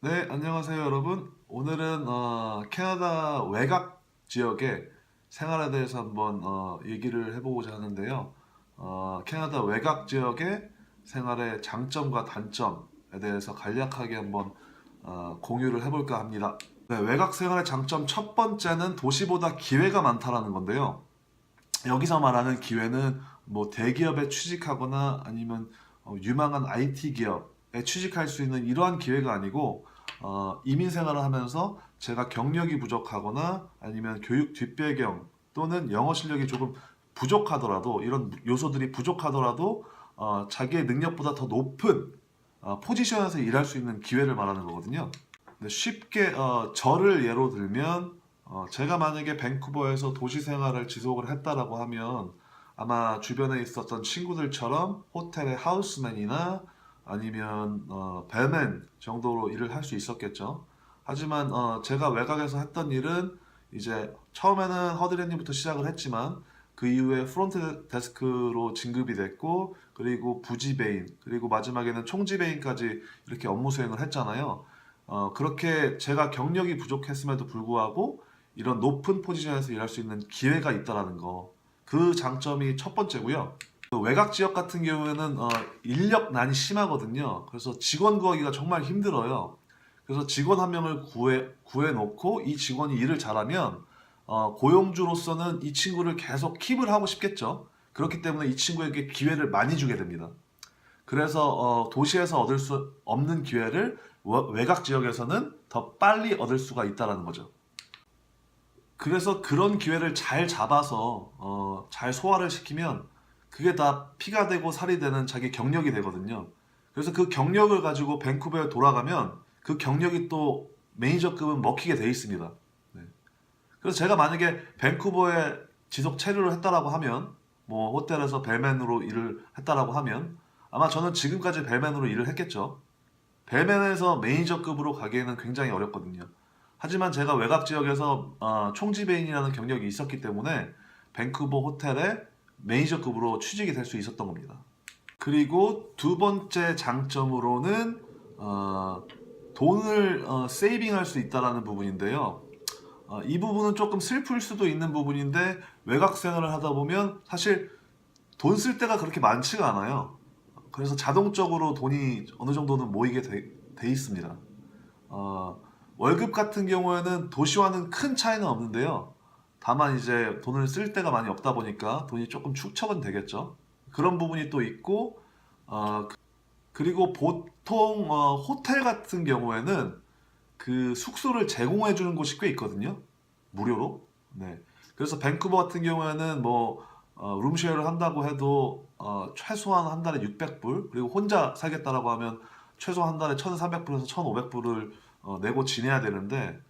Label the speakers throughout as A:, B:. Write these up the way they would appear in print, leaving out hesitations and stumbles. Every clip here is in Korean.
A: 네, 안녕하세요, 여러분. 오늘은 캐나다 외곽 지역의 생활에 대해서 한번 얘기를 해보고자 하는데요. 캐나다 외곽 지역의 생활의 장점과 단점에 대해서 간략하게 한번 공유를 해볼까 합니다. 네, 외곽 생활의 장점 첫 번째는 도시보다 기회가 많다라는 건데요. 여기서 말하는 기회는 뭐 대기업에 취직하거나 아니면 유망한 IT 기업에 취직할 수 있는 이러한 기회가 아니고 이민 생활을 하면서 제가 경력이 부족하거나 아니면 교육 뒷배경 또는 영어 실력이 조금 부족하더라도 이런 요소들이 부족하더라도 자기의 능력보다 더 높은 포지션에서 일할 수 있는 기회를 말하는 거거든요. 근데 쉽게 저를 예로 들면 제가 만약에 밴쿠버에서 도시 생활을 지속을 했다라고 하면 아마 주변에 있었던 친구들처럼 호텔의 하우스맨이나 아니면 벨맨 정도로 일을 할 수 있었겠죠. 하지만 제가 외곽에서 했던 일은 이제 처음에는 허드렛님부터 시작을 했지만 그 이후에 프론트 데스크로 진급이 됐고 그리고 부지배인 그리고 마지막에는 총지배인까지 이렇게 업무 수행을 했잖아요. 그렇게 제가 경력이 부족했음에도 불구하고 이런 높은 포지션에서 일할 수 있는 기회가 있다라는 거. 그 장점이 첫 번째고요. 그 외곽 지역 같은 경우에는 인력난이 심하거든요. 그래서 직원 구하기가 정말 힘들어요. 그래서 직원 한 명을 구해놓고 이 직원이 일을 잘하면 고용주로서는 이 친구를 계속 킵을 하고 싶겠죠. 그렇기 때문에 이 친구에게 기회를 많이 주게 됩니다. 그래서 도시에서 얻을 수 없는 기회를 외곽 지역에서는 더 빨리 얻을 수가 있다는 거죠. 그래서 그런 기회를 잘 잡아서 잘 소화를 시키면 그게 다 피가 되고 살이 되는 자기 경력이 되거든요. 그래서 그 경력을 가지고 밴쿠버에 돌아가면 그 경력이 또 매니저급은 먹히게 돼 있습니다. 네. 그래서 제가 만약에 밴쿠버에 지속 체류를 했다라고 하면 뭐 호텔에서 벨맨으로 일을 했다라고 하면 아마 저는 지금까지 벨맨으로 일을 했겠죠. 벨맨에서 매니저급으로 가기에는 굉장히 어렵거든요. 하지만 제가 외곽 지역에서 총지배인이라는 경력이 있었기 때문에 밴쿠버 호텔에 매니저급으로 취직이 될 수 있었던 겁니다. 그리고 두 번째 장점으로는 돈을 세이빙할 수 있다는 부분인데요. 이 부분은 조금 슬플 수도 있는 부분인데 외곽 생활을 하다 보면 사실 돈 쓸 때가 그렇게 많지가 않아요. 그래서 자동적으로 돈이 어느 정도는 모이게 돼 있습니다. 어, 월급 같은 경우에는 도시와는 큰 차이는 없는데요. 다만 이제 돈을 쓸 때가 많이 없다 보니까 돈이 조금 축척은 되겠죠. 그런 부분이 또 있고, 그리고 보통 호텔 같은 경우에는 그 숙소를 제공해 주는 곳이 꽤 있거든요. 무료로. 네. 그래서 밴쿠버 같은 경우에는 뭐 룸쉐어를 한다고 해도 최소한 한 달에 600불 그리고 혼자 살겠다라고 하면 최소한 한 달에 1,300불에서 1,500불을 내고 지내야 되는데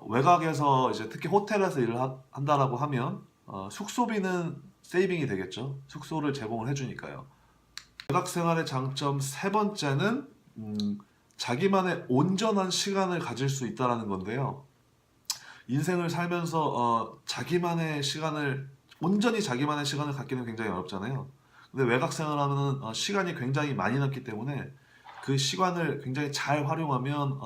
A: 외곽에서 이제 특히 호텔에서 일을 한다라고 하면 숙소비는 세이빙이 되겠죠. 숙소를 제공을 해주니까요. 외곽 생활의 장점 세 번째는 자기만의 온전한 시간을 가질 수 있다라는 건데요. 인생을 살면서 자기만의 시간을 온전히 자기만의 시간을 갖기는 굉장히 어렵잖아요. 근데 외곽 생활하면 시간이 굉장히 많이 남기 때문에 그 시간을 굉장히 잘 활용하면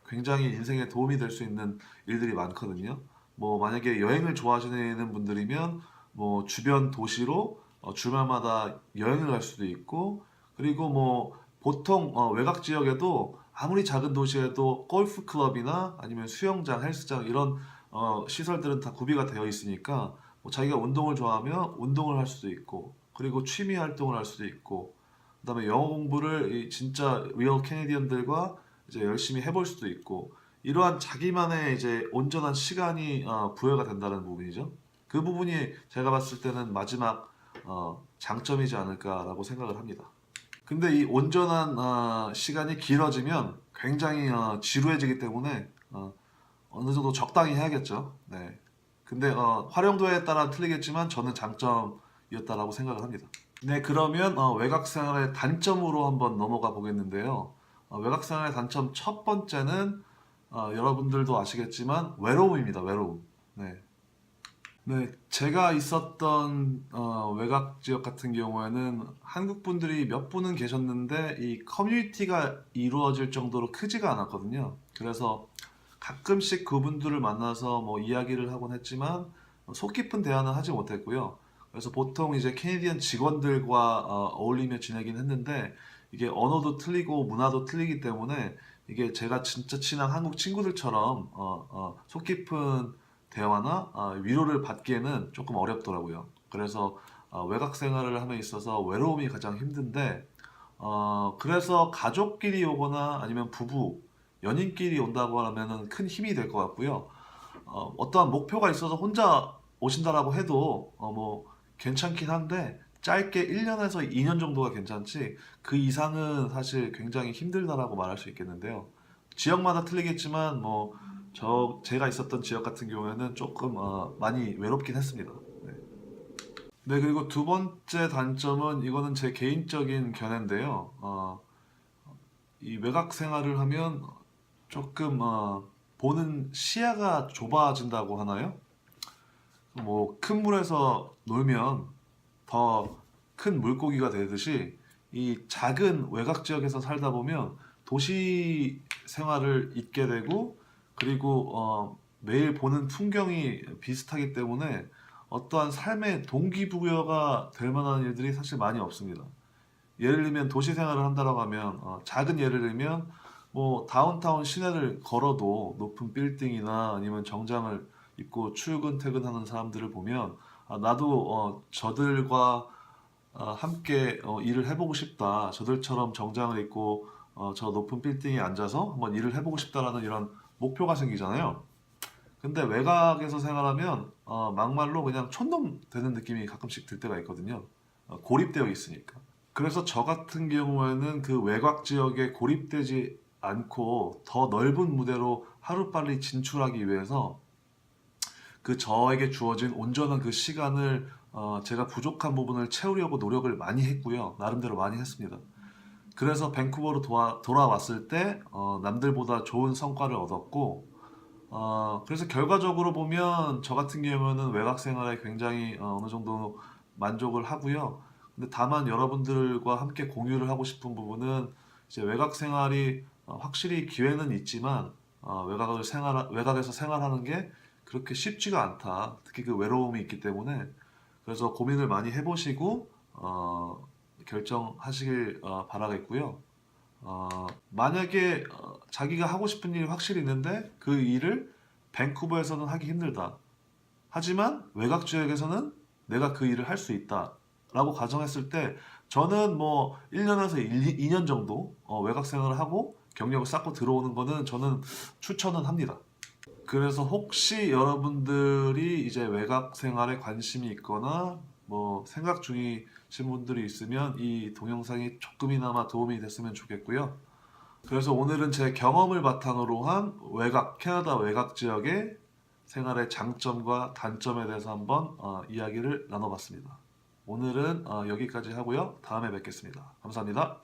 A: 굉장히 인생에 도움이 될 수 있는 일들이 많거든요. 뭐 만약에 여행을 좋아하시는 분들이면 뭐 주변 도시로 주말마다 여행을 갈 수도 있고 그리고 뭐 보통 외곽 지역에도 아무리 작은 도시에도 골프 클럽이나 아니면 수영장, 헬스장 이런 시설들은 다 구비가 되어 있으니까 뭐 자기가 운동을 좋아하면 운동을 할 수도 있고 그리고 취미 활동을 할 수도 있고 그다음에 영어 공부를 진짜 리얼 캐네디언들과 이제 열심히 해볼 수도 있고 이러한 자기만의 이제 온전한 시간이 부여가 된다는 부분이죠. 그 부분이 제가 봤을 때는 마지막 장점이지 않을까라고 생각을 합니다. 근데 이 온전한 시간이 길어지면 굉장히 지루해지기 때문에 어느 정도 적당히 해야겠죠. 네. 근데 활용도에 따라 틀리겠지만 저는 장점이었다라고 생각을 합니다. 네, 그러면 외곽 생활의 단점으로 한번 넘어가 보겠는데요. 외곽 생활의 단점 첫 번째는 여러분들도 아시겠지만 외로움입니다. 외로움. 네. 네, 제가 있었던 외곽 지역 같은 경우에는 한국 분들이 몇 분은 계셨는데 이 커뮤니티가 이루어질 정도로 크지가 않았거든요. 그래서 가끔씩 그분들을 만나서 뭐 이야기를 하곤 했지만 속 깊은 대화는 하지 못했고요. 그래서 보통 이제 캐네디언 직원들과 어울리며 지내긴 했는데 이게 언어도 틀리고 문화도 틀리기 때문에 이게 제가 진짜 친한 한국 친구들처럼 속 깊은 대화나 위로를 받기에는 조금 어렵더라고요. 그래서 외곽 생활을 함에 있어서 외로움이 가장 힘든데 그래서 가족끼리 오거나 아니면 부부, 연인끼리 온다고 하면은 큰 힘이 될 것 같고요. 어떠한 목표가 있어서 혼자 오신다라고 해도 뭐 괜찮긴 한데 짧게 1년에서 2년 정도가 괜찮지 그 이상은 사실 굉장히 힘들다라고 말할 수 있겠는데요. 지역마다 틀리겠지만 뭐 제가 있었던 지역 같은 경우에는 조금 많이 외롭긴 했습니다. 네. 네, 그리고 두 번째 단점은 이거는 제 개인적인 견해인데요. 이 외곽 생활을 하면 조금 보는 시야가 좁아진다고 하나요? 뭐 큰 물에서 놀면 더 큰 물고기가 되듯이 이 작은 외곽 지역에서 살다 보면 도시 생활을 잊게 되고 그리고 매일 보는 풍경이 비슷하기 때문에 어떠한 삶의 동기부여가 될 만한 일들이 사실 많이 없습니다. 예를 들면 도시 생활을 한다고 하면 작은 예를 들면 뭐 다운타운 시내를 걸어도 높은 빌딩이나 아니면 정장을 입고 출근 퇴근하는 사람들을 보면 나도 저들과 함께 일을 해보고 싶다. 저들처럼 정장을 입고 저 높은 빌딩에 앉아서 한번 일을 해보고 싶다라는 이런 목표가 생기잖아요. 근데 외곽에서 생활하면 막말로 그냥 촌놈 되는 느낌이 가끔씩 들 때가 있거든요. 고립되어 있으니까. 그래서 저 같은 경우에는 그 외곽 지역에 고립되지 않고 더 넓은 무대로 하루빨리 진출하기 위해서 그 저에게 주어진 온전한 그 시간을 제가 부족한 부분을 채우려고 노력을 많이 했고요. 나름대로 많이 했습니다. 그래서 밴쿠버로 돌아왔을 때 남들보다 좋은 성과를 얻었고 그래서 결과적으로 보면 저 같은 경우는 외곽 생활에 굉장히 어느 정도 만족을 하고요. 근데 다만 여러분들과 함께 공유를 하고 싶은 부분은 이제 외곽 생활이 확실히 기회는 있지만 외곽에서 생활하는 게 그렇게 쉽지가 않다. 특히 그 외로움이 있기 때문에 그래서 고민을 많이 해보시고 결정하시길 바라겠고요. 만약에 자기가 하고 싶은 일이 확실히 있는데 그 일을 밴쿠버에서는 하기 힘들다. 하지만 외곽 지역에서는 내가 그 일을 할 수 있다. 라고 가정했을 때 저는 뭐 1년에서 2년 정도 외곽 생활을 하고 경력을 쌓고 들어오는 거는 저는 추천은 합니다. 그래서 혹시 여러분들이 이제 외곽 생활에 관심이 있거나 뭐 생각 중이신 분들이 있으면 이 동영상이 조금이나마 도움이 됐으면 좋겠고요. 그래서 오늘은 제 경험을 바탕으로 한 캐나다 외곽 지역의 생활의 장점과 단점에 대해서 한번 이야기를 나눠봤습니다. 오늘은 여기까지 하고요. 다음에 뵙겠습니다. 감사합니다.